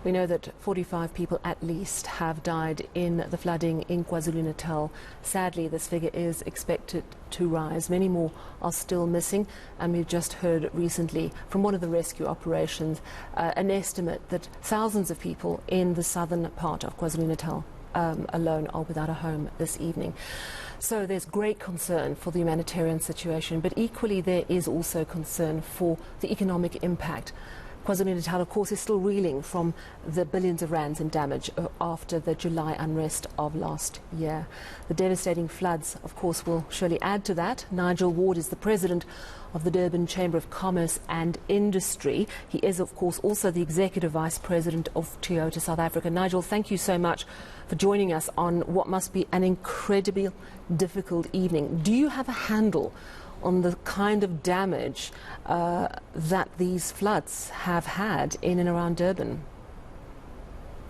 We know that 45 people at least have died in the flooding in KwaZulu-Natal. Sadly, this figure is expected to rise. Many more are still missing, and we've just heard recently from one of the rescue operations an estimate that thousands of people in the southern part of KwaZulu-Natal alone are without a home this evening. So there's great concern for the humanitarian situation, but equally there is also concern for the economic impact. KwaZulu-Natal, of course, is still reeling from the billions of rands in damage after the July unrest of last year. The devastating floods, of course, will surely add to that. Nigel Ward is the president of the Durban Chamber of Commerce and Industry. He is, of course, also the executive vice president of Toyota South Africa. Nigel, thank you so much for joining us on what must be an incredibly difficult evening. Do you have a handle on the kind of damage that these floods have had in and around Durban?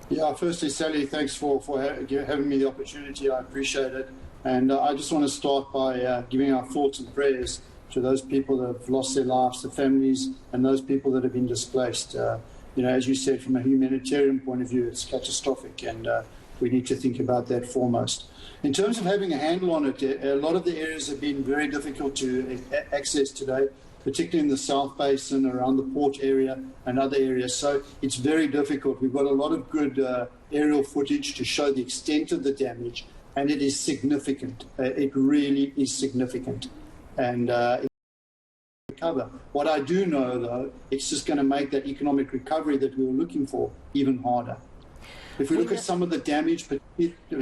Yeah, firstly, Sally, thanks for having me the opportunity. I appreciate it. And I just want to start by giving our thoughts and prayers to those people that have lost their lives, the families, and those people that have been displaced. As you said, from a humanitarian point of view, it's catastrophic, and we need to think about that foremost. In terms of having a handle on it, a lot of the areas have been very difficult to access today, particularly in the South Basin, around the port area and other areas. So it's very difficult. We've got a lot of good aerial footage to show the extent of the damage, and it is significant. It really is significant. And recover. What I do know, though, it's just going to make that economic recovery that we were looking for even harder. If we look at some of the damage,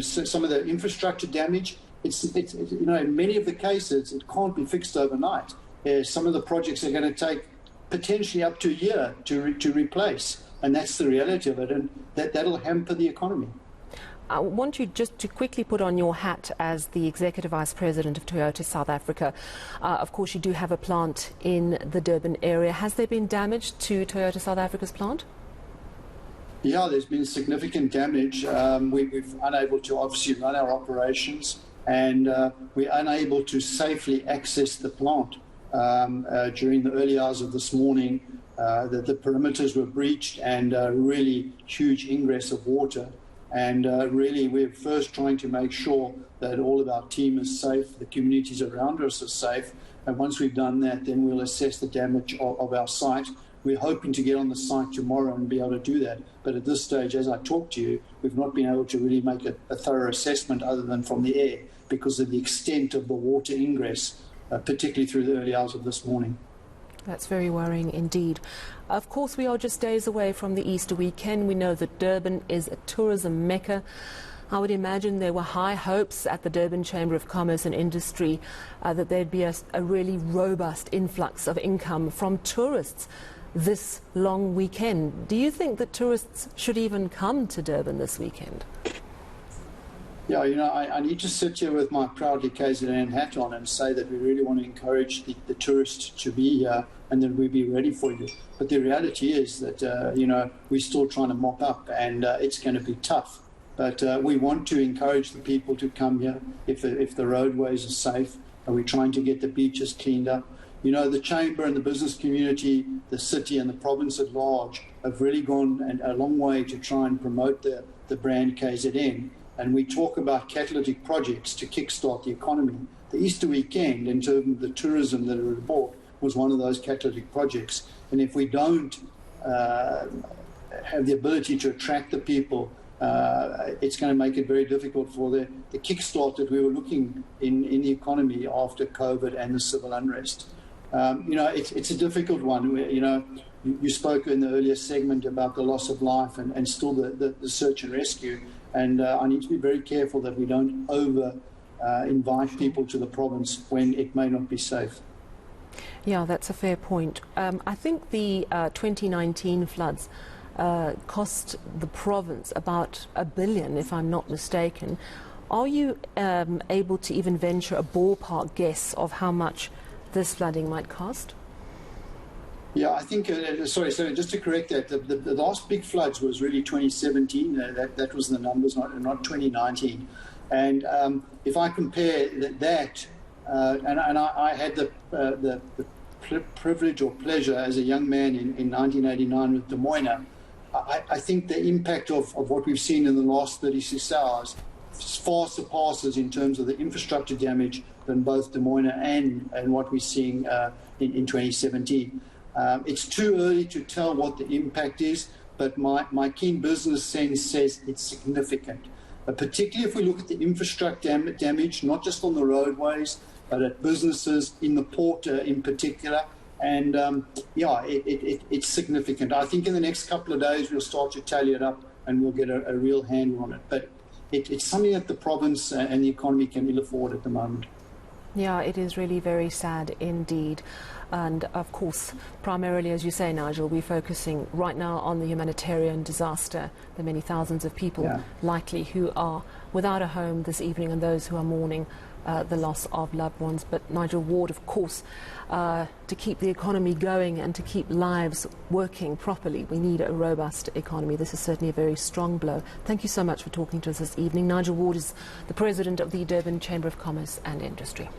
some of the infrastructure damage, it's in many of the cases, it can't be fixed overnight. Some of the projects are going to take potentially up to a year to replace, and that's the reality of it, and that'll hamper the economy. I want you just to quickly put on your hat as the Executive Vice President of Toyota South Africa. Of course, you do have a plant in the Durban area. Has there been damage to Toyota South Africa's plant? Yeah, there's been significant damage. We're unable to obviously run our operations, and we're unable to safely access the plant. During the early hours of this morning, the perimeters were breached, and really huge ingress of water. And really, we're first trying to make sure that all of our team is safe, the communities around us are safe. And once we've done that, then we'll assess the damage of our site. We're hoping to get on the site tomorrow and be able to do that. But at this stage, as I talk to you, we've not been able to really make a thorough assessment other than from the air because of the extent of the water ingress, particularly through the early hours of this morning. That's very worrying indeed. Of course, we are just days away from the Easter weekend. We know that Durban is a tourism mecca. I would imagine there were high hopes at the Durban Chamber of Commerce and Industry that there'd be a really robust influx of income from tourists this long weekend. Do you think that tourists should even come to Durban this weekend? Yeah, I need to sit here with my proudly KZN hat on and say that we really want to encourage the tourists to be here and that we'll be ready for you. But the reality is that, we're still trying to mop up, and it's going to be tough. But we want to encourage the people to come here if the roadways are safe, and we're trying to get the beaches cleaned up. The Chamber and the business community, the city and the province at large have really gone a long way to try and promote the brand KZN. And we talk about catalytic projects to kickstart the economy. The Easter weekend, in terms of the tourism that it brought, was one of those catalytic projects. And if we don't have the ability to attract the people, it's going to make it very difficult for the kickstart that we were looking in the economy after COVID and the civil unrest. It's a difficult one. You spoke in the earlier segment about the loss of life and still the search and rescue. And I need to be very careful that we don't invite people to the province when it may not be safe. Yeah, that's a fair point. I think the 2019 floods cost the province about $1 billion, if I'm not mistaken. Are you able to even venture a ballpark guess of how much this flooding might cost? Yeah, I think, sorry, just to correct that, the last big floods was really 2017. That was the numbers, not 2019. And if I compare that, and I had the privilege or pleasure as a young man in 1989 with Des Moines, I think the impact of what we've seen in the last 36 hours far surpasses in terms of the infrastructure damage than both Des Moines and what we're seeing in 2017. It's too early to tell what the impact is, but my keen business sense says it's significant. Particularly if we look at the infrastructure damage, not just on the roadways, but at businesses in the port in particular. And it's significant. I think in the next couple of days we'll start to tally it up and we'll get a real handle on it. But it's something that the province and the economy can ill afford at the moment. Yeah, it is really very sad indeed. And of course, primarily, as you say, Nigel, we're focusing right now on the humanitarian disaster. The many thousands of people likely who are without a home this evening and those who are mourning the loss of loved ones. But Nigel Ward, of course, to keep the economy going and to keep lives working properly, we need a robust economy. This is certainly a very strong blow. Thank you so much for talking to us this evening. Nigel Ward is the president of the Durban Chamber of Commerce and Industry.